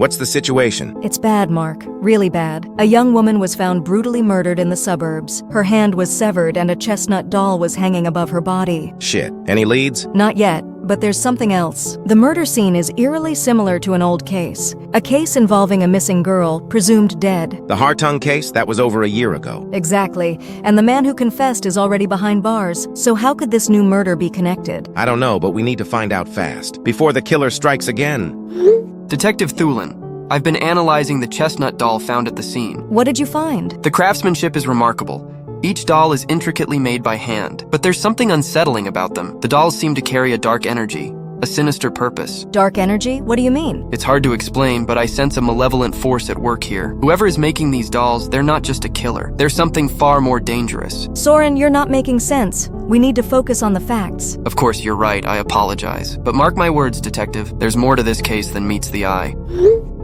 What's the situation? It's bad, Mark. Really bad. A young woman was found brutally murdered in the suburbs. Her hand was severed and a chestnut doll was hanging above her body. Shit. Any leads? Not yet, but there's something else. The murder scene is eerily similar to an old case. A case involving a missing girl, presumed dead. The Hartung case? That was over a year ago. Exactly. And the man who confessed is already behind bars. So how could this new murder be connected? I don't know, but we need to find out fast, before the killer strikes again. Detective Thulin, I've been analyzing the chestnut doll found at the scene. What did you find? The craftsmanship is remarkable. Each doll is intricately made by hand, but there's something unsettling about them. The dolls seem to carry a dark energy, a sinister purpose. Dark energy? What do you mean? It's hard to explain, but I sense a malevolent force at work here. Whoever is making these dolls, they're not just a killer. They're something far more dangerous. Soren, you're not making sense. We need to focus on the facts. Of course, you're right. I apologize. But mark my words, Detective. There's more to this case than meets the eye.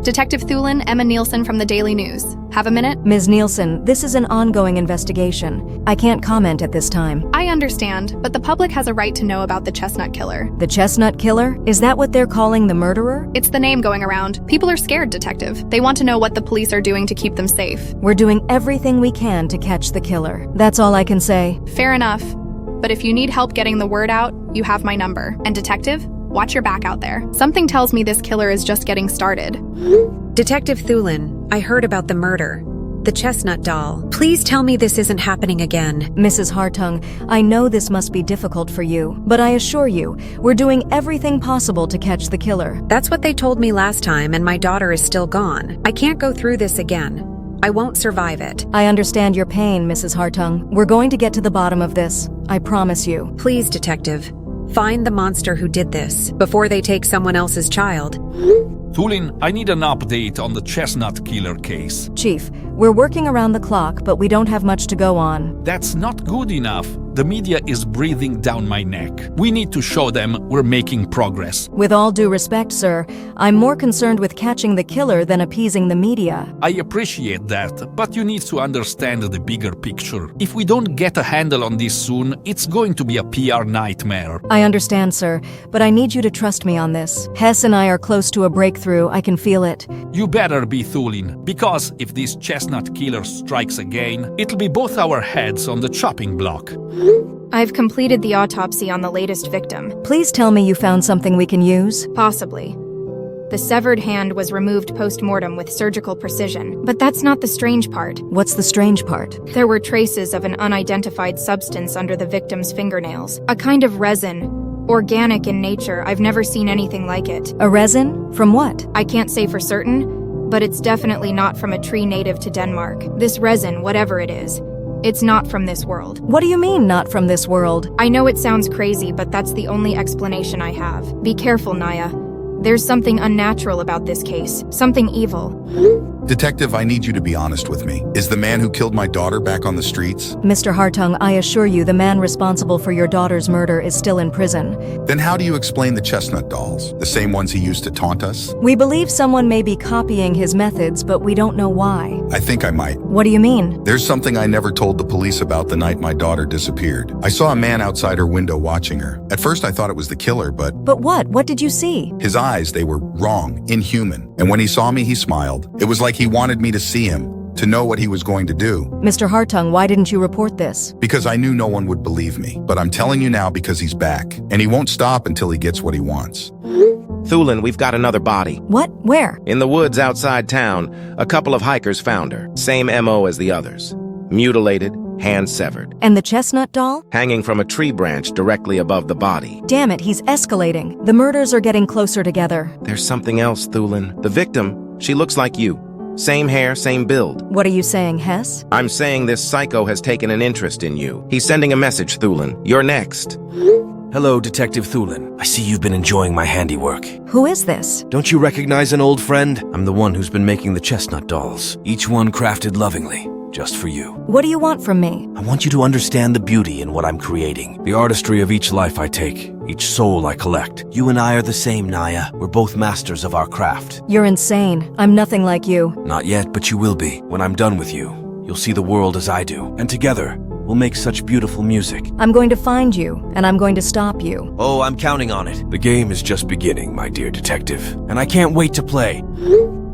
Detective Thulin, Emma Nielsen from the Daily News. Have a minute? Ms. Nielsen, this is an ongoing investigation. I can't comment at this time. I understand, but the public has a right to know about the chestnut killer. The chestnut killer? Is that what they're calling the murderer? It's the name going around. People are scared, Detective. They want to know what the police are doing to keep them safe. We're doing everything we can to catch the killer. That's all I can say. Fair enough. But if you need help getting the word out, you have my number. And Detective, watch your back out there. Something tells me this killer is just getting started. Detective Thulin, I heard about the murder. The chestnut doll. Please tell me this isn't happening again. Mrs. Hartung, I know this must be difficult for you, but I assure you, we're doing everything possible to catch the killer. That's what they told me last time, and my daughter is still gone. I can't go through this again. I won't survive it. I understand your pain, Mrs. Hartung. We're going to get to the bottom of this. I promise you. Please, Detective, find the monster who did this before they take someone else's child. Thulin, I need an update on the chestnut killer case. Chief, we're working around the clock, but we don't have much to go on. That's not good enough. The media is breathing down my neck. We need to show them we're making progress. With all due respect, sir, I'm more concerned with catching the killer than appeasing the media. I appreciate that, but you need to understand the bigger picture. If we don't get a handle on this soon, it's going to be a PR nightmare. I understand, sir, but I need you to trust me on this. Hess and I are close to a breakthrough. I can feel it. You better be, Thulin, because if this chestnut killer strikes again, it'll be both our heads on the chopping block. I've completed the autopsy on the latest victim. Please tell me you found something we can use. Possibly. The severed hand was removed post-mortem with surgical precision. But that's not the strange part. What's the strange part? There were traces of an unidentified substance under the victim's fingernails. A kind of resin. Organic in nature. I've never seen anything like it. A resin? From what? I can't say for certain, but it's definitely not from a tree native to Denmark. This resin, whatever it is, it's not from this world. What do you mean, not from this world? I know it sounds crazy, but that's the only explanation I have. Be careful, Naya. There's something unnatural about this case. Something evil. Detective, I need you to be honest with me. Is the man who killed my daughter back on the streets? Mr. Hartung, I assure you the man responsible for your daughter's murder is still in prison. Then how do you explain the chestnut dolls? The same ones he used to taunt us? We believe someone may be copying his methods, but we don't know why. I think I might. What do you mean? There's something I never told the police about the night my daughter disappeared. I saw a man outside her window watching her. At first I thought it was the killer, but... But what? What did you see? His eyes, they were wrong, inhuman. And when he saw me, he smiled. It was like he wanted me to see him, to know what he was going to do. Mr. Hartung, why didn't you report this? Because I knew no one would believe me. But I'm telling you now because he's back. And he won't stop until he gets what he wants. Thulin, we've got another body. What? Where? In the woods outside town, a couple of hikers found her. Same MO as the others. Mutilated, hand severed. And the chestnut doll? Hanging from a tree branch directly above the body. Damn it, he's escalating. The murders are getting closer together. There's something else, Thulin. The victim, she looks like you. Same hair, same build. What are you saying, Hess? I'm saying this psycho has taken an interest in you. He's sending a message, Thulin. You're next. Hello, Detective Thulin. I see you've been enjoying my handiwork. Who is this? Don't you recognize an old friend? I'm the one who's been making the chestnut dolls, each one crafted lovingly, just for you. What do you want from me? I want you to understand the beauty in what I'm creating, the artistry of each life I take, each soul I collect. You and I are the same, Naya. We're both masters of our craft. You're insane. I'm nothing like you. Not yet, but you will be. When I'm done with you, you'll see the world as I do. And together, we'll make such beautiful music. I'm going to find you, and I'm going to stop you. Oh, I'm counting on it. The game is just beginning, my dear detective. And I can't wait to play.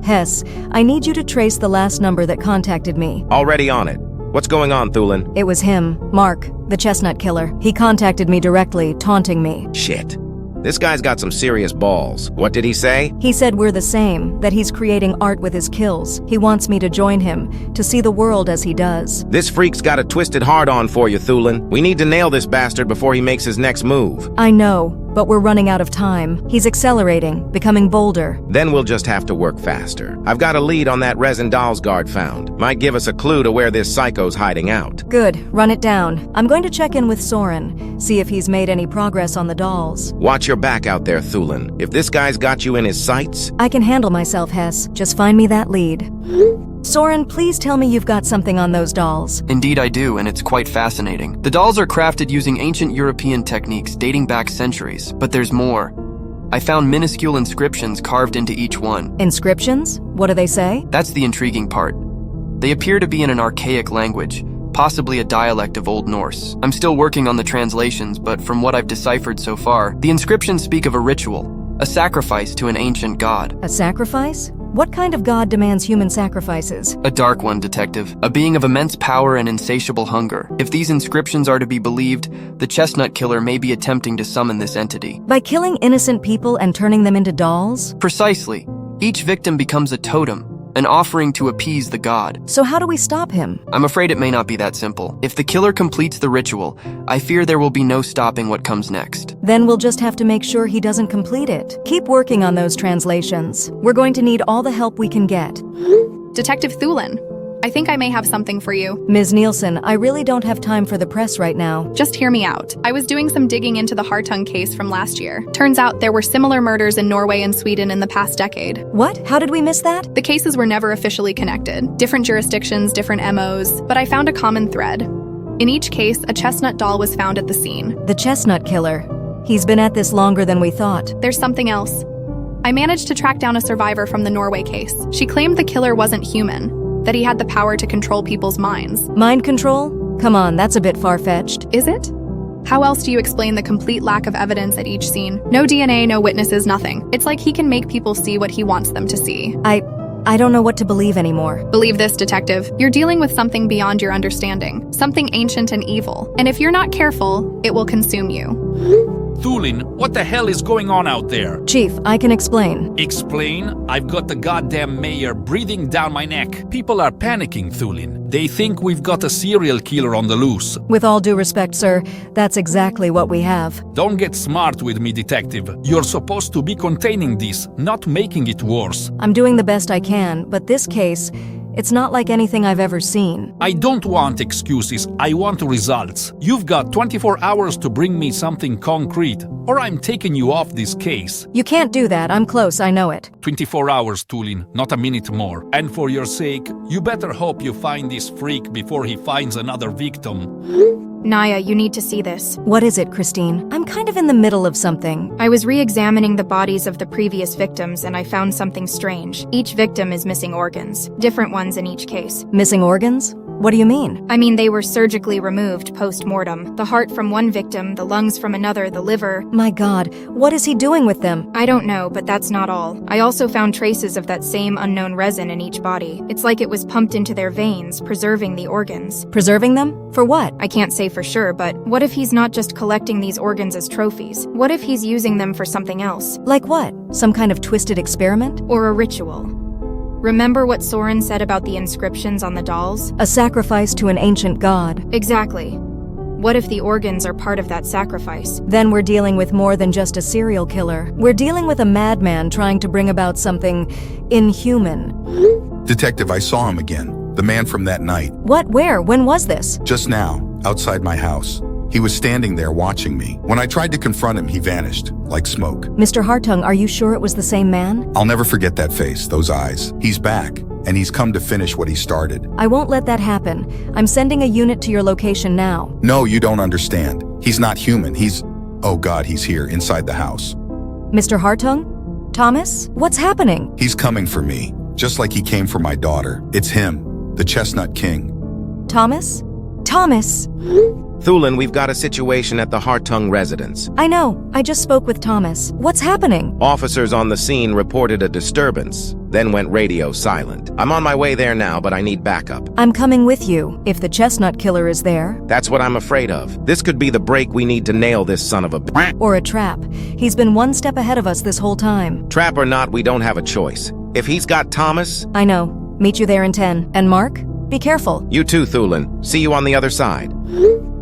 Hess, I need you to trace the last number that contacted me. Already on it. What's going on, Thulin? It was him, Mark, the chestnut killer. He contacted me directly, taunting me. Shit. This guy's got some serious balls. What did he say? He said we're the same, that he's creating art with his kills. He wants me to join him, to see the world as he does. This freak's got a twisted hard-on for you, Thulin. We need to nail this bastard before he makes his next move. I know, but we're running out of time. He's accelerating, becoming bolder. Then we'll just have to work faster. I've got a lead on that resin dolls guard found. Might give us a clue to where this psycho's hiding out. Good, run it down. I'm going to check in with Soren, see if he's made any progress on the dolls. Watch your back out there, Thulin. If this guy's got you in his sights... I can handle myself, Hess. Just find me that lead. Soren, please tell me you've got something on those dolls. Indeed I do, and it's quite fascinating. The dolls are crafted using ancient European techniques dating back centuries, but there's more. I found minuscule inscriptions carved into each one. Inscriptions? What do they say? That's the intriguing part. They appear to be in an archaic language, possibly a dialect of Old Norse. I'm still working on the translations, but from what I've deciphered so far, the inscriptions speak of a ritual, a sacrifice to an ancient god. A sacrifice? What kind of god demands human sacrifices? A dark one, Detective. A being of immense power and insatiable hunger. If these inscriptions are to be believed, the chestnut killer may be attempting to summon this entity. By killing innocent people and turning them into dolls? Precisely. Each victim becomes a totem, an offering to appease the god. So how do we stop him? I'm afraid it may not be that simple. If the killer completes the ritual, I fear there will be no stopping what comes next. Then we'll just have to make sure he doesn't complete it. Keep working on those translations. We're going to need all the help we can get. Detective Thulin, I think I may have something for you. Ms. Nielsen, I really don't have time for the press right now. Just hear me out. I was doing some digging into the Hartung case from last year. Turns out there were similar murders in Norway and Sweden in the past decade. What? How did we miss that? The cases were never officially connected. Different jurisdictions, different MOs, but I found a common thread. In each case, a chestnut doll was found at the scene. The chestnut killer. He's been at this longer than we thought. There's something else. I managed to track down a survivor from the Norway case. She claimed the killer wasn't human, that he had the power to control people's minds. Mind control? Come on, that's a bit far-fetched. Is it? How else do you explain the complete lack of evidence at each scene? No DNA, no witnesses, nothing. It's like he can make people see what he wants them to see. I don't know what to believe anymore. Believe this, Detective. You're dealing with something beyond your understanding. Something ancient and evil. And if you're not careful, it will consume you. Thulin, what the hell is going on out there? Chief, I can explain. Explain? I've got the goddamn mayor breathing down my neck. People are panicking, Thulin. They think we've got a serial killer on the loose. With all due respect, sir, that's exactly what we have. Don't get smart with me, Detective. You're supposed to be containing this, not making it worse. I'm doing the best I can, but this case, it's not like anything I've ever seen. I don't want excuses, I want results. You've got 24 hours to bring me something concrete, or I'm taking you off this case. You can't do that, I'm close, I know it. 24 hours, Thulin, not a minute more. And for your sake, you better hope you find this freak before he finds another victim. Naya, you need to see this. What is it, Christine? I'm kind of in the middle of something. I was re-examining the bodies of the previous victims and I found something strange. Each victim is missing organs, different ones in each case. Missing organs? What do you mean? I mean, they were surgically removed post-mortem. The heart from one victim, the lungs from another, the liver. My God, what is he doing with them? I don't know, but that's not all. I also found traces of that same unknown resin in each body. It's like it was pumped into their veins, preserving the organs. Preserving them? For what? I can't say for sure, but what if he's not just collecting these organs as trophies? What if he's using them for something else? Like what? Some kind of twisted experiment? Or a ritual? Remember what Soren said about the inscriptions on the dolls? A sacrifice to an ancient god. Exactly. What if the organs are part of that sacrifice? Then we're dealing with more than just a serial killer. We're dealing with a madman trying to bring about something inhuman. Detective, I saw him again. The man from that night. What? Where? When was this? Just now, outside my house. He was standing there watching me. When I tried to confront him, he vanished, like smoke. Mr. Hartung, are you sure it was the same man? I'll never forget that face, those eyes. He's back, and he's come to finish what he started. I won't let that happen. I'm sending a unit to your location now. No, you don't understand. He's not human. Oh God, he's here, inside the house. Mr. Hartung? Thomas? What's happening? He's coming for me, just like he came for my daughter. It's him, the Chestnut King. Thomas? Thomas! Thulin, we've got a situation at the Hartung residence. I know. I just spoke with Thomas. What's happening? Officers on the scene reported a disturbance, then went radio silent. I'm on my way there now, but I need backup. I'm coming with you, if the chestnut killer is there. That's what I'm afraid of. This could be the break we need to nail this son of a Or a trap. He's been one step ahead of us this whole time. Trap or not, we don't have a choice. If he's got Thomas... I know. Meet you there in 10. And Mark, be careful. You too, Thulin. See you on the other side.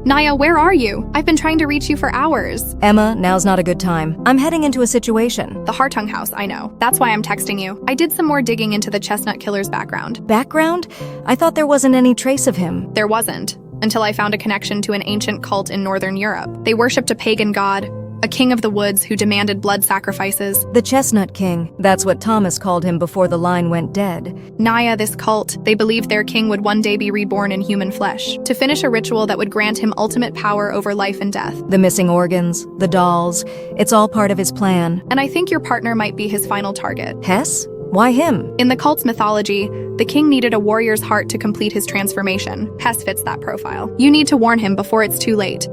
Naya, where are you? I've been trying to reach you for hours. Emma, now's not a good time. I'm heading into a situation. The Hartung house, I know. That's why I'm texting you. I did some more digging into the chestnut killer's background. Background? I thought there wasn't any trace of him. There wasn't, until I found a connection to an ancient cult in Northern Europe. They worshipped a pagan god, a king of the woods who demanded blood sacrifices. The Chestnut King. That's what Thomas called him before the line went dead. Naya, this cult, they believed their king would one day be reborn in human flesh, to finish a ritual that would grant him ultimate power over life and death. The missing organs, the dolls, it's all part of his plan. And I think your partner might be his final target. Hess? Why him? In the cult's mythology, the king needed a warrior's heart to complete his transformation. Hess fits that profile. You need to warn him before it's too late.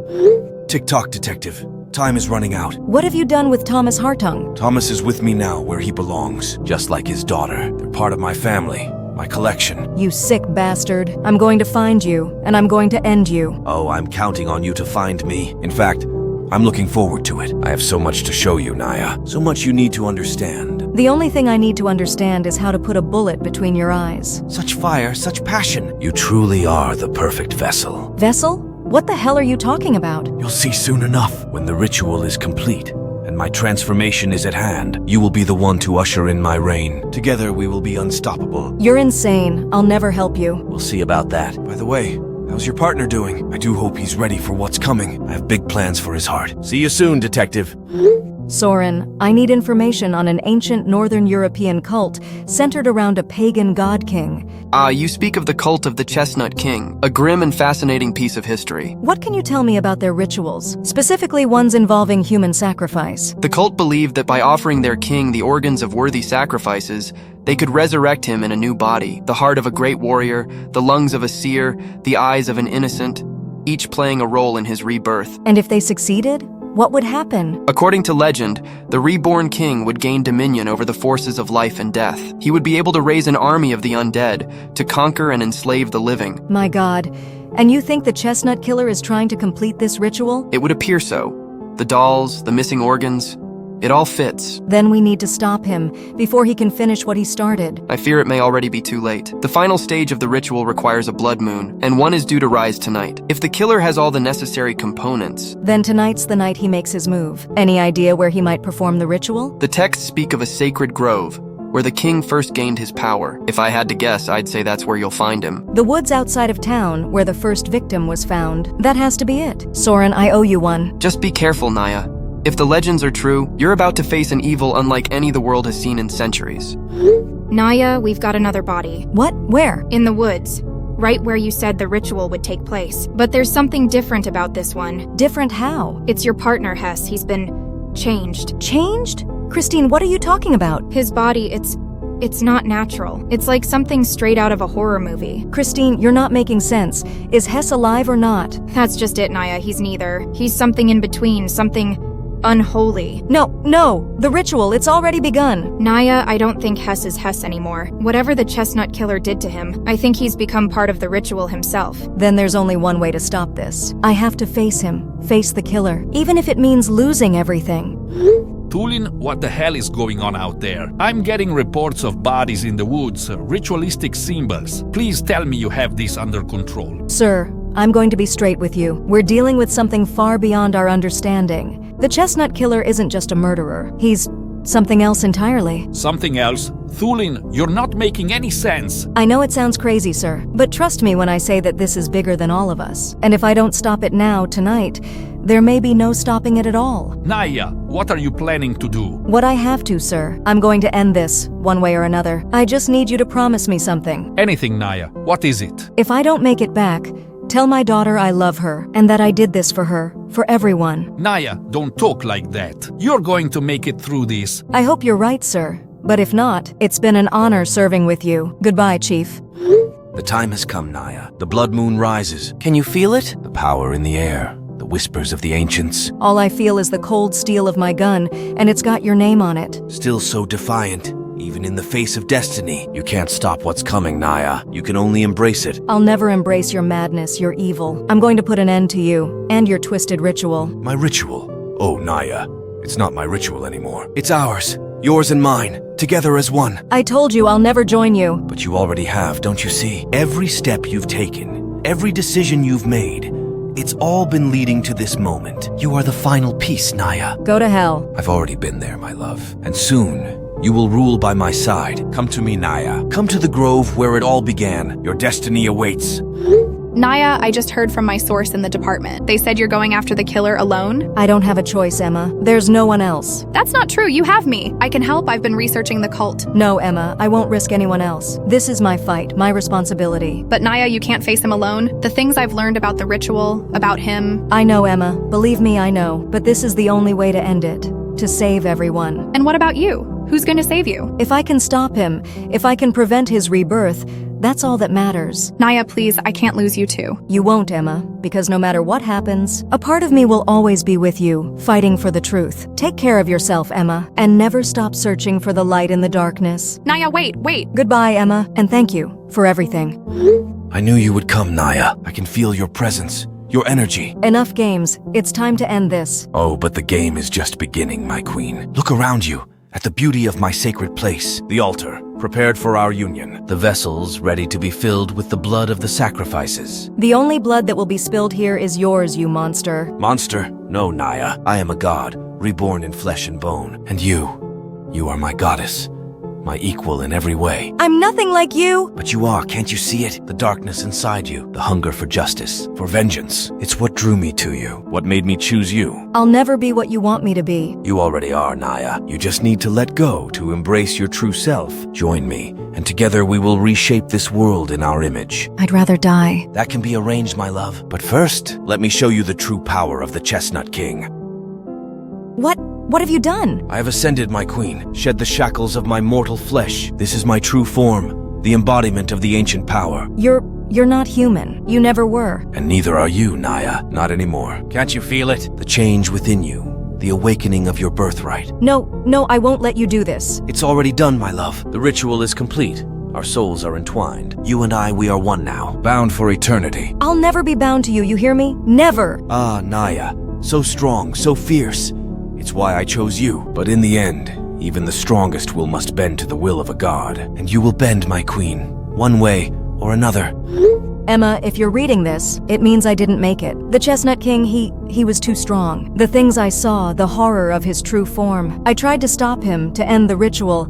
Tick-tock, detective. Time is running out. What have you done with Thomas Hartung? Thomas is with me now, where he belongs. Just like his daughter. They're part of my family, my collection. You sick bastard. I'm going to find you, and I'm going to end you. Oh, I'm counting on you to find me. In fact, I'm looking forward to it. I have so much to show you, Naya. So much you need to understand. The only thing I need to understand is how to put a bullet between your eyes. Such fire, such passion. You truly are the perfect vessel. Vessel? What the hell are you talking about? You'll see soon enough. When the ritual is complete and my transformation is at hand, you will be the one to usher in my reign. Together we will be unstoppable. You're insane. I'll never help you. We'll see about that. By the way, how's your partner doing? I do hope he's ready for what's coming. I have big plans for his heart. See you soon, detective. Soren, I need information on an ancient Northern European cult centered around a pagan god king. You speak of the cult of the Chestnut King, a grim and fascinating piece of history. What can you tell me about their rituals, specifically ones involving human sacrifice? The cult believed that by offering their king the organs of worthy sacrifices, they could resurrect him in a new body, the heart of a great warrior, the lungs of a seer, the eyes of an innocent, each playing a role in his rebirth. And if they succeeded? What would happen? According to legend, the reborn king would gain dominion over the forces of life and death. He would be able to raise an army of the undead to conquer and enslave the living. My God. And you think the chestnut killer is trying to complete this ritual? It would appear so. The dolls, the missing organs, it all fits. Then we need to stop him before he can finish what he started. I fear it may already be too late. The final stage of the ritual requires a blood moon, and one is due to rise tonight. If the killer has all the necessary components, then tonight's the night he makes his move. Any idea where he might perform the ritual? The texts speak of a sacred grove, where the king first gained his power. If I had to guess, I'd say that's where you'll find him. The woods outside of town, where the first victim was found. That has to be it. Soren, I owe you one. Just be careful, Naya. If the legends are true, you're about to face an evil unlike any the world has seen in centuries. Naya, we've got another body. What? Where? In the woods. Right where you said the ritual would take place. But there's something different about this one. Different how? It's your partner, Hess. He's been changed. Changed? Christine, what are you talking about? His body, it's not natural. It's like something straight out of a horror movie. Christine, you're not making sense. Is Hess alive or not? That's just it, Naya. He's neither. He's something in between, something unholy. No, the ritual, it's already begun. Naya, I don't think Hess is Hess anymore. Whatever the chestnut killer did to him, I think he's become part of the ritual himself. Then there's only one way to stop this. I have to face him, face the killer, even if it means losing everything. Thulin, what the hell is going on out there? I'm getting reports of bodies in the woods, ritualistic symbols. Please tell me you have this under control. Sir, I'm going to be straight with you. We're dealing with something far beyond our understanding. The chestnut killer isn't just a murderer. He's something else entirely. Something else? Thulin, you're not making any sense. I know it sounds crazy, sir, but trust me when I say that this is bigger than all of us. And if I don't stop it now, tonight, there may be no stopping it at all. Naya, what are you planning to do? What I have to, sir. I'm going to end this, one way or another. I just need you to promise me something. Anything, Naya. What is it? If I don't make it back, tell my daughter I love her, and that I did this for her, for everyone. Naya, don't talk like that. You're going to make it through this. I hope you're right, sir. But if not, it's been an honor serving with you. Goodbye, Chief. The time has come, Naya. The blood moon rises. Can you feel it? The power in the air. The whispers of the ancients. All I feel is the cold steel of my gun, and it's got your name on it. Still so defiant. Even in the face of destiny. You can't stop what's coming, Naya. You can only embrace it. I'll never embrace your madness, your evil. I'm going to put an end to you, and your twisted ritual. My ritual? Oh, Naya. It's not my ritual anymore. It's ours. Yours and mine. Together as one. I told you I'll never join you. But you already have, don't you see? Every step you've taken, every decision you've made, it's all been leading to this moment. You are the final piece, Naya. Go to hell. I've already been there, my love. And soon, you will rule by my side. Come to me, Naya. Come to the grove where it all began. Your destiny awaits. Naya, I just heard from my source in the department. They said you're going after the killer alone? I don't have a choice, Emma. There's no one else. That's not true. You have me. I can help. I've been researching the cult. No, Emma. I won't risk anyone else. This is my fight, my responsibility. But Naya, you can't face him alone. The things I've learned about the ritual, about him. I know, Emma. Believe me, I know. But this is the only way to end it. To save everyone. And what about you? Who's going to save you? If I can stop him, if I can prevent his rebirth, that's all that matters. Naya, please, I can't lose you too. You won't, Emma, because no matter what happens, a part of me will always be with you, fighting for the truth. Take care of yourself, Emma, and never stop searching for the light in the darkness. Naya, wait. Goodbye, Emma, and thank you for everything. I knew you would come, Naya. I can feel your presence, your energy. Enough games. It's time to end this. Oh, but the game is just beginning, my queen. Look around you. At the beauty of my sacred place, the altar, prepared for our union, the vessels ready to be filled with the blood of the sacrifices. The only blood that will be spilled here is yours, you monster. Monster? No, Naya. I am a god, reborn in flesh and bone. And you are my goddess, my equal in every way. I'm nothing like you! But you are, can't you see it? The darkness inside you, the hunger for justice, for vengeance. It's what drew me to you, what made me choose you. I'll never be what you want me to be. You already are, Naya. You just need to let go to embrace your true self. Join me, and together we will reshape this world in our image. I'd rather die. That can be arranged, my love. But first, let me show you the true power of the Chestnut King. What have you done? I have ascended, my queen, shed the shackles of my mortal flesh. This is my true form, the embodiment of the ancient power. You're not human. You never were. And neither are you, Naya. Not anymore. Can't you feel it? The change within you, the awakening of your birthright. No, I won't let you do this. It's already done, my love. The ritual is complete. Our souls are entwined. You and I, we are one now, bound for eternity. I'll never be bound to you, you hear me? Never! Ah, Naya, so strong, so fierce. It's why I chose you. But in the end, even the strongest must bend to the will of a god. And you will bend, my queen, one way or another. Emma, if you're reading this, it means I didn't make it. The Chestnut King, he was too strong. The things I saw, the horror of his true form. I tried to stop him, to end the ritual,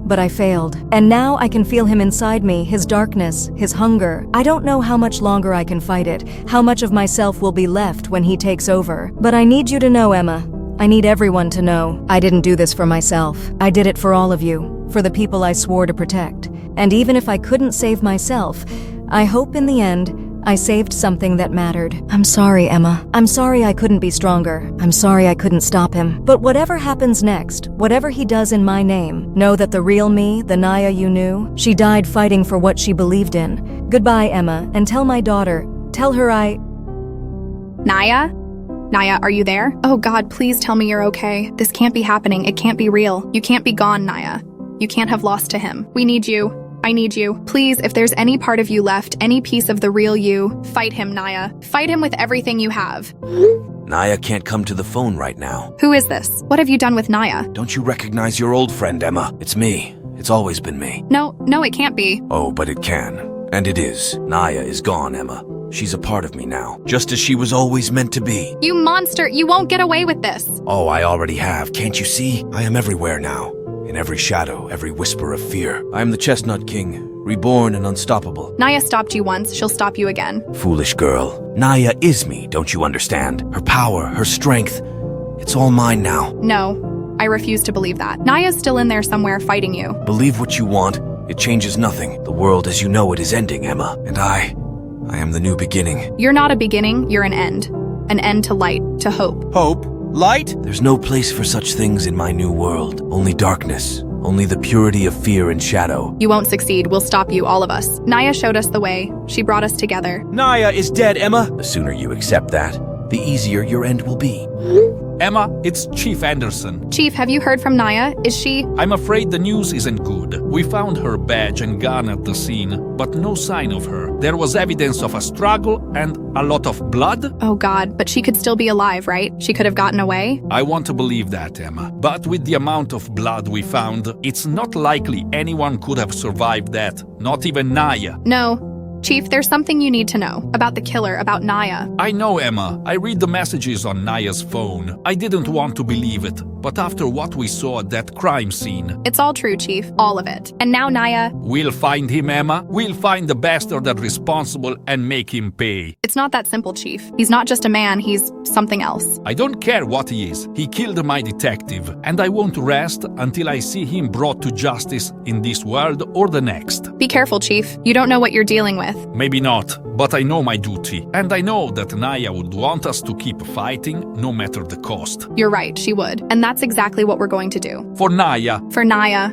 but I failed. And now I can feel him inside me, his darkness, his hunger. I don't know how much longer I can fight it, how much of myself will be left when he takes over. But I need you to know, Emma. I need everyone to know. I didn't do this for myself. I did it for all of you, for the people I swore to protect. And even if I couldn't save myself, I hope in the end, I saved something that mattered. I'm sorry, Emma. I'm sorry I couldn't be stronger. I'm sorry I couldn't stop him. But whatever happens next, whatever he does in my name, know that the real me, the Naya you knew, she died fighting for what she believed in. Goodbye, Emma, and tell my daughter, tell her Naya? Naya, are you there? Oh God, please tell me you're okay. This can't be happening. It can't be real. You can't be gone, Naya. You can't have lost to him. We need you. I need you. Please, if there's any part of you left, any piece of the real you, fight him, Naya. Fight him with everything you have. Naya can't come to the phone right now. Who is this? What have you done with Naya? Don't you recognize your old friend, Emma? It's me. It's always been me. No, it can't be. Oh, but it can. And it is. Naya is gone, Emma. She's a part of me now, just as she was always meant to be. You monster, you won't get away with this. Oh, I already have. Can't you see? I am everywhere now. In every shadow, every whisper of fear. I am the Chestnut King, reborn and unstoppable. Naya stopped you once, she'll stop you again. Foolish girl. Naya is me, don't you understand? Her power, her strength, it's all mine now. No, I refuse to believe that. Naya's still in there somewhere fighting you. Believe what you want. It changes nothing. The world as you know it is ending, Emma. And I am the new beginning. You're not a beginning, you're an end. An end to light, to hope. Hope? Light? There's no place for such things in my new world. Only darkness, only the purity of fear and shadow. You won't succeed. We'll stop you, all of us. Naya showed us the way. She brought us together. Naya is dead, Emma. The sooner you accept that, the easier your end will be. Emma, it's Chief Anderson. Chief, have you heard from Naya? Is she… I'm afraid the news isn't good. We found her badge and gun at the scene, but no sign of her. There was evidence of a struggle and a lot of blood. Oh God, but she could still be alive, right? She could have gotten away? I want to believe that, Emma. But with the amount of blood we found, it's not likely anyone could have survived that. Not even Naya. No. Chief, there's something you need to know about the killer, about Naya. I know, Emma. I read the messages on Naya's phone. I didn't want to believe it, but after what we saw at that crime scene… It's all true, Chief. All of it. And now Naya… We'll find him, Emma. We'll find the bastard that's responsible and make him pay. It's not that simple, Chief. He's not just a man, he's something else. I don't care what he is. He killed my detective, and I won't rest until I see him brought to justice in this world or the next. Be careful, Chief. You don't know what you're dealing with. Maybe not, but I know my duty. And I know that Naya would want us to keep fighting, no matter the cost. You're right, she would. And that's exactly what we're going to do. For Naya. For Naya.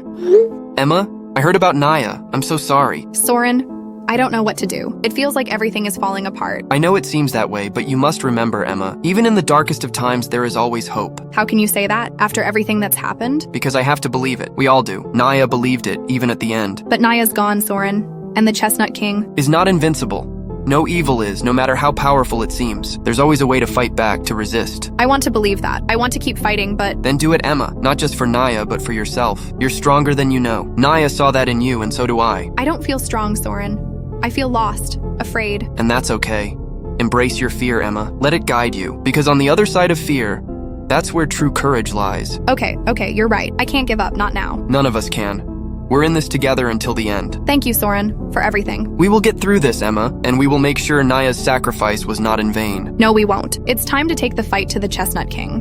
Emma, I heard about Naya. I'm so sorry. Soren, I don't know what to do. It feels like everything is falling apart. I know it seems that way, but you must remember, Emma, even in the darkest of times, there is always hope. How can you say that, after everything that's happened? Because I have to believe it. We all do. Naya believed it, even at the end. But Naya's gone, Soren. And the Chestnut King is not invincible. No evil is, no matter how powerful it seems. There's always a way to fight back, to resist. I want to believe that. I want to keep fighting, but… Then do it, Emma. Not just for Naya, but for yourself. You're stronger than you know. Naya saw that in you, and so do I. I don't feel strong, Soren. I feel lost, afraid. And that's okay. Embrace your fear, Emma. Let it guide you. Because on the other side of fear, that's where true courage lies. Okay, you're right. I can't give up, not now. None of us can. We're in this together until the end. Thank you, Soren, for everything. We will get through this, Emma, and we will make sure Naya's sacrifice was not in vain. No, we won't. It's time to take the fight to the Chestnut King.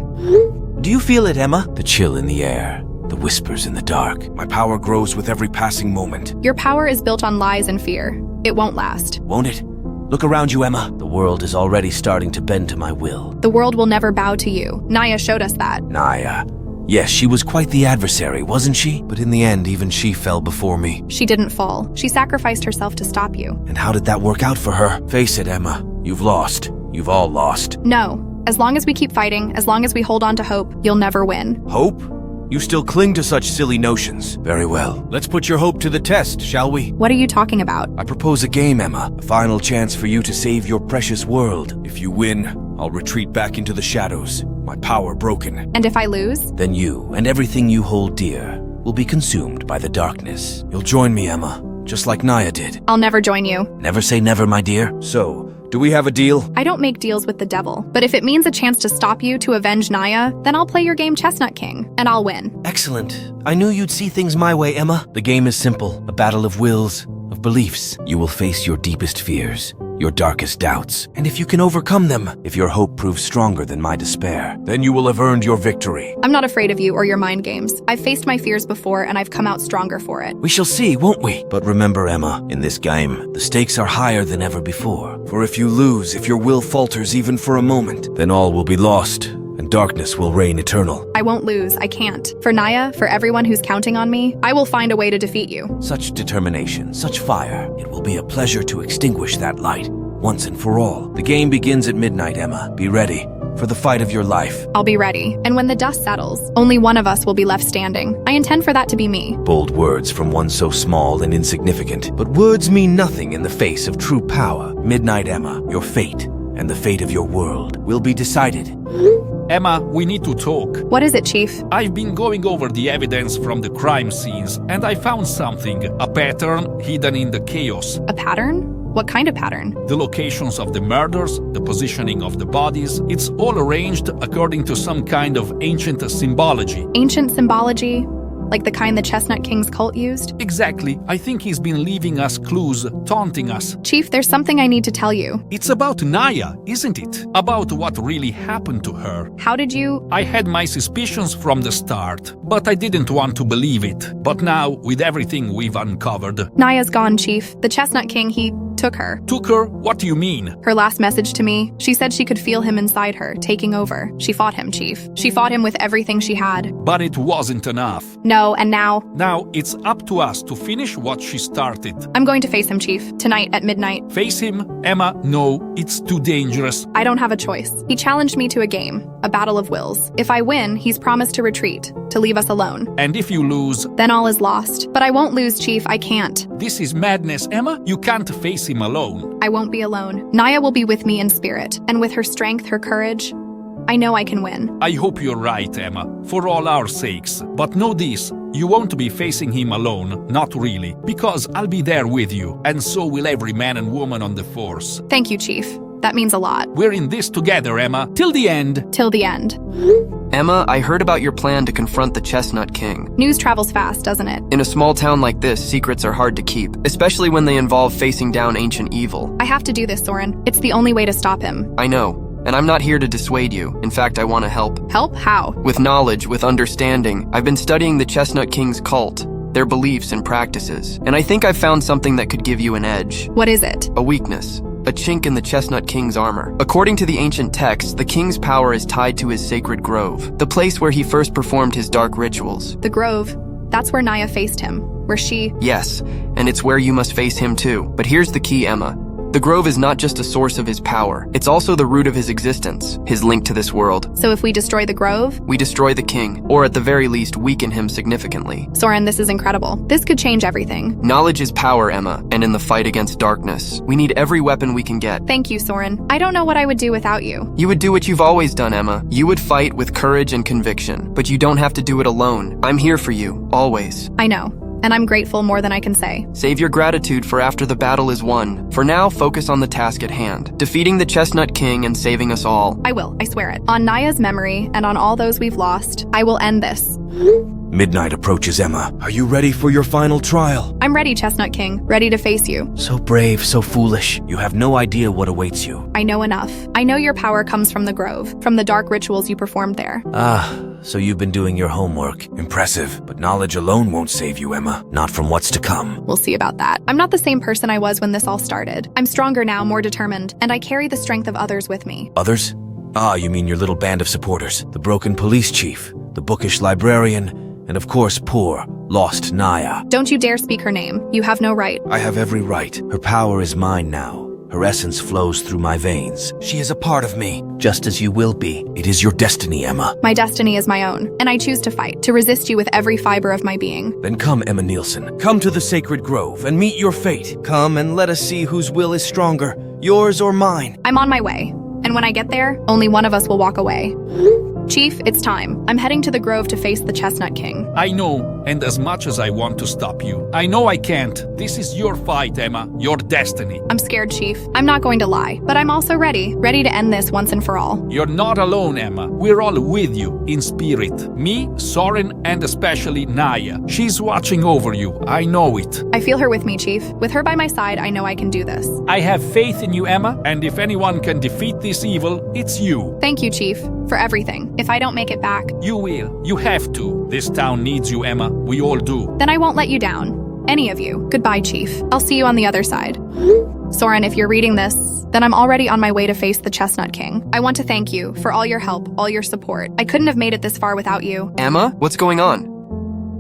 Do you feel it, Emma? The chill in the air, the whispers in the dark. My power grows with every passing moment. Your power is built on lies and fear. It won't last. Won't it? Look around you, Emma. The world is already starting to bend to my will. The world will never bow to you. Naya showed us that. Naya. Yes, she was quite the adversary, wasn't she? But in the end, even she fell before me. She didn't fall. She sacrificed herself to stop you. And how did that work out for her? Face it, Emma. You've lost. You've all lost. No. As long as we keep fighting, as long as we hold on to hope, you'll never win. Hope? You still cling to such silly notions. Very well. Let's put your hope to the test, shall we? What are you talking about? I propose a game, Emma. A final chance for you to save your precious world. If you win, I'll retreat back into the shadows, my power broken. And if I lose? Then you, and everything you hold dear, will be consumed by the darkness. You'll join me, Emma, just like Naya did. I'll never join you. Never say never, my dear. So, do we have a deal? I don't make deals with the devil, but if it means a chance to stop you to avenge Naya, then I'll play your game Chestnut King, and I'll win. Excellent. I knew you'd see things my way, Emma. The game is simple, a battle of wills, of beliefs. You will face your deepest fears, your darkest doubts, and if you can overcome them, if your hope proves stronger than my despair, then you will have earned your victory. I'm not afraid of you or your mind games. I've faced my fears before, and I've come out stronger for it. We shall see, won't we? But remember, Emma, in this game, the stakes are higher than ever before. For if you lose, if your will falters even for a moment, then all will be lost, and darkness will reign eternal. I won't lose, I can't. For Naya, for everyone who's counting on me, I will find a way to defeat you. Such determination, such fire. It will be a pleasure to extinguish that light, once and for all. The game begins at midnight, Emma. Be ready for the fight of your life. I'll be ready. And when the dust settles, only one of us will be left standing. I intend for that to be me. Bold words from one so small and insignificant. But words mean nothing in the face of true power. Midnight, Emma, your fate and the fate of your world will be decided. Emma, we need to talk. What is it, Chief? I've been going over the evidence from the crime scenes, and I found something, a pattern hidden in the chaos. A pattern? What kind of pattern? The locations of the murders, the positioning of the bodies, it's all arranged according to some kind of ancient symbology. Ancient symbology? Like the kind the Chestnut King's cult used? Exactly. I think he's been leaving us clues, taunting us. Chief, there's something I need to tell you. It's about Naya, isn't it? About what really happened to her. How did you… I had my suspicions from the start, but I didn't want to believe it. But now, with everything we've uncovered… Naya's gone, Chief. The Chestnut King, he took her. Took her? What do you mean? Her last message to me, she said she could feel him inside her, taking over. She fought him, Chief. She fought him with everything she had. But it wasn't enough. No, and now? Now it's up to us to finish what she started. I'm going to face him, Chief, tonight at midnight. Face him? Emma, no, it's too dangerous. I don't have a choice. He challenged me to a game, a battle of wills. If I win, he's promised to retreat, to leave us alone. And if you lose? Then all is lost. But I won't lose, Chief, I can't. This is madness, Emma. You can't face him alone. I won't be alone. Naya will be with me in spirit, and with her strength, her courage, I know I can win. I hope you're right, Emma, for all our sakes. But know this, you won't be facing him alone, not really, because I'll be there with you, and so will every man and woman on the force. Thank you, Chief. That means a lot. We're in this together, Emma, till the end. Till the end. Emma, I heard about your plan to confront the Chestnut King. News travels fast, doesn't it? In a small town like this, secrets are hard to keep, especially when they involve facing down ancient evil. I have to do this, Soren. It's the only way to stop him. I know, and I'm not here to dissuade you. In fact, I want to help. Help? How? With knowledge, with understanding. I've been studying the Chestnut King's cult, their beliefs and practices, and I think I've found something that could give you an edge. What is it? A weakness. A chink in the Chestnut King's armor. According to the ancient texts, the king's power is tied to his sacred grove, the place where he first performed his dark rituals. The grove. That's where Naya faced him. Where she... Yes, and it's where you must face him too. But here's the key, Emma. The grove is not just a source of his power, it's also the root of his existence, his link to this world. So if we destroy the grove? We destroy the king, or at the very least, weaken him significantly. Soren, this is incredible. This could change everything. Knowledge is power, Emma, and in the fight against darkness, we need every weapon we can get. Thank you, Soren. I don't know what I would do without you. You would do what you've always done, Emma. You would fight with courage and conviction, but you don't have to do it alone. I'm here for you, always. I know. And I'm grateful more than I can say. Save your gratitude for after the battle is won. For now, focus on the task at hand, defeating the Chestnut King and saving us all. I will, I swear it. On Naya's memory and on all those we've lost, I will end this. Midnight approaches, Emma. Are you ready for your final trial? I'm ready, Chestnut King. Ready to face you. So brave, so foolish. You have no idea what awaits you. I know enough. I know your power comes from the grove, from the dark rituals you performed there. So you've been doing your homework. Impressive. But knowledge alone won't save you, Emma. Not from what's to come. We'll see about that. I'm not the same person I was when this all started. I'm stronger now, more determined, and I carry the strength of others with me. Others? You mean your little band of supporters. The broken police chief, the bookish librarian, and of course poor, lost Naya. Don't you dare speak her name. You have no right. I have every right. Her power is mine now. Her essence flows through my veins. She is a part of me, just as you will be. It is your destiny, Emma. My destiny is my own, and I choose to fight, to resist you with every fiber of my being. Then come, Emma Nielsen. Come to the sacred grove and meet your fate. Come and let us see whose will is stronger, yours or mine. I'm on my way, and when I get there, only one of us will walk away. Chief, it's time. I'm heading to the grove to face the Chestnut King. I know, and as much as I want to stop you, I know I can't. This is your fight, Emma, your destiny. I'm scared, Chief. I'm not going to lie, but I'm also ready to end this once and for all. You're not alone, Emma. We're all with you, in spirit. Me, Soren, and especially Naya. She's watching over you, I know it. I feel her with me, Chief. With her by my side, I know I can do this. I have faith in you, Emma, and if anyone can defeat this evil, it's you. Thank you, Chief, for everything. If I don't make it back... You will. You have to. This town needs you, Emma. We all do. Then I won't let you down. Any of you. Goodbye, Chief. I'll see you on the other side. Soren, if you're reading this, then I'm already on my way to face the Chestnut King. I want to thank you for all your help, all your support. I couldn't have made it this far without you. Emma, what's going on?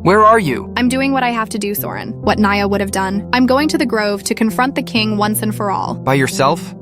Where are you? I'm doing what I have to do, Soren. What Naya would have done. I'm going to the grove to confront the king once and for all. By yourself?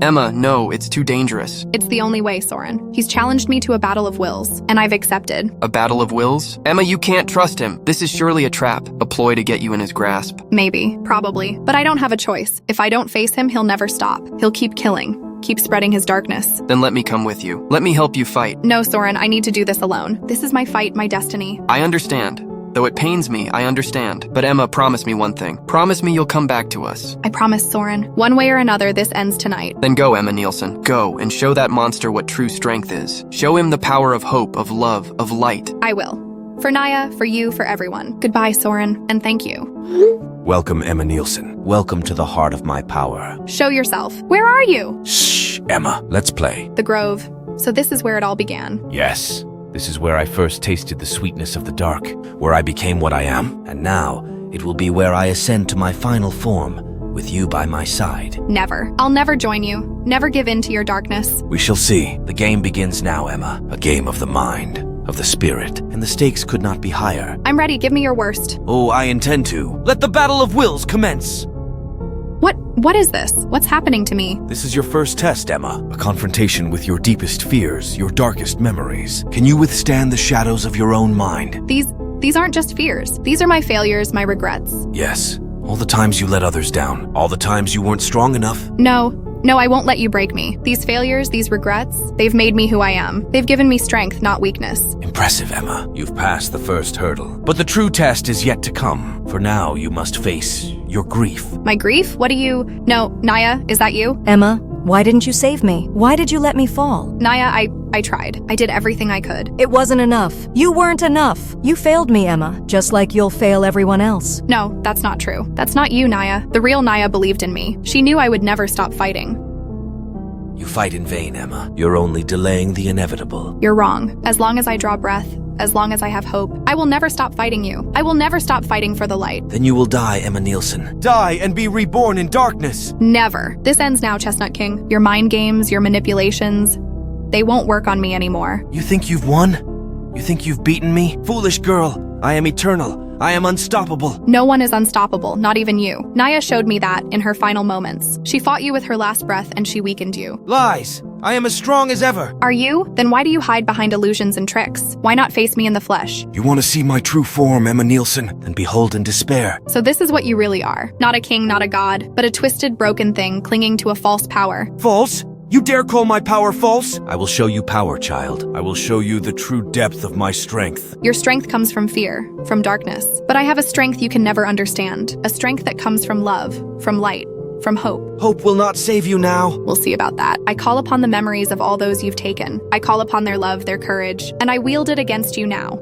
Emma, no, it's too dangerous. It's the only way, Soren. He's challenged me to a battle of wills, and I've accepted. A battle of wills? Emma, you can't trust him. This is surely a trap, a ploy to get you in his grasp. Maybe, probably, but I don't have a choice. If I don't face him, he'll never stop. He'll keep killing, keep spreading his darkness. Then let me come with you. Let me help you fight. No, Soren, I need to do this alone. This is my fight, my destiny. I understand. Though it pains me, I understand. But Emma, promise me one thing. Promise me you'll come back to us. I promise, Soren. One way or another, this ends tonight. Then go, Emma Nielsen. Go and show that monster what true strength is. Show him the power of hope, of love, of light. I will. For Naya, for you, for everyone. Goodbye, Soren, and thank you. Welcome, Emma Nielsen. Welcome to the heart of my power. Show yourself. Where are you? Shh, Emma. Let's play. The grove. So this is where it all began. Yes. This is where I first tasted the sweetness of the dark, where I became what I am. And now, it will be where I ascend to my final form, with you by my side. Never. I'll never join you. Never give in to your darkness. We shall see. The game begins now, Emma. A game of the mind, of the spirit, and the stakes could not be higher. I'm ready. Give me your worst. Oh, I intend to. Let the battle of wills commence! What is this? What's happening to me? This is your first test, Emma. A confrontation with your deepest fears, your darkest memories. Can you withstand the shadows of your own mind? These aren't just fears. These are my failures, my regrets. Yes. All the times you let others down. All the times you weren't strong enough. No, I won't let you break me. These failures, these regrets, they've made me who I am. They've given me strength, not weakness. Impressive, Emma. You've passed the first hurdle. But the true test is yet to come. For now, you must face your grief. My grief? No, Naya, is that you? Emma, why didn't you save me? Why did you let me fall? Naya, I tried. I did everything I could. It wasn't enough. You weren't enough. You failed me, Emma, just like you'll fail everyone else. No, that's not true. That's not you, Naya. The real Naya believed in me. She knew I would never stop fighting. You fight in vain, Emma. You're only delaying the inevitable. You're wrong. As long as I draw breath, as long as I have hope, I will never stop fighting you. I will never stop fighting for the light. Then you will die, Emma Nielsen. Die and be reborn in darkness. Never. This ends now, Chestnut King. Your mind games, your manipulations, they won't work on me anymore. You think you've won? You think you've beaten me? Foolish girl. I am eternal. I am unstoppable. No one is unstoppable, not even you. Naya showed me that in her final moments. She fought you with her last breath and she weakened you. Lies. I am as strong as ever. Are you? Then why do you hide behind illusions and tricks? Why not face me in the flesh? You want to see my true form, Emma Nielsen? Then behold in despair. So this is what you really are. Not a king, not a god, but a twisted, broken thing clinging to a false power. False? You dare call my power false? I will show you power, child. I will show you the true depth of my strength. Your strength comes from fear, from darkness. But I have a strength you can never understand. A strength that comes from love, from light, from hope. Hope will not save you now. We'll see about that. I call upon the memories of all those you've taken. I call upon their love, their courage, and I wield it against you now.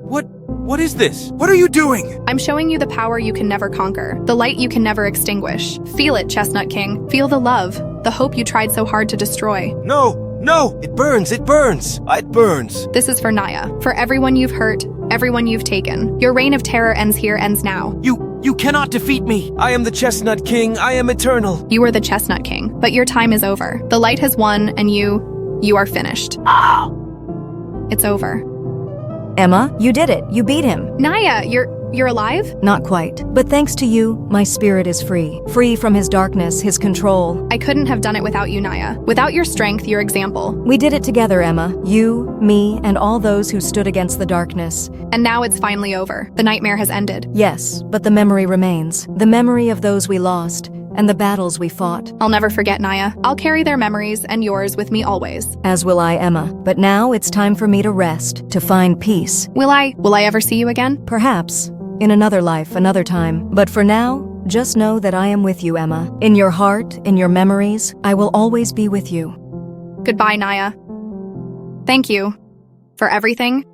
What is this? What are you doing? I'm showing you the power you can never conquer, the light you can never extinguish. Feel it, Chestnut King. Feel the love, the hope you tried so hard to destroy. No, it burns, it burns. It burns. This is for Naya, for everyone you've hurt, everyone you've taken. Your reign of terror ends here, ends now. You cannot defeat me. I am the Chestnut King. I am eternal. You are the Chestnut King, but your time is over. The light has won, and you are finished. It's over. Emma, you did it. You beat him. Naya, you're alive? Not quite. But thanks to you, my spirit is free. Free from his darkness, his control. I couldn't have done it without you, Naya. Without your strength, your example. We did it together, Emma. You, me, and all those who stood against the darkness. And now it's finally over. The nightmare has ended. Yes, but the memory remains. The memory of those we lost, and the battles we fought. I'll never forget, Naya. I'll carry their memories and yours with me always. As will I, Emma. But now it's time for me to rest, to find peace. Will I ever see you again? Perhaps. In another life, another time. But for now, just know that I am with you, Emma. In your heart, in your memories, I will always be with you. Goodbye, Naya. Thank you for everything.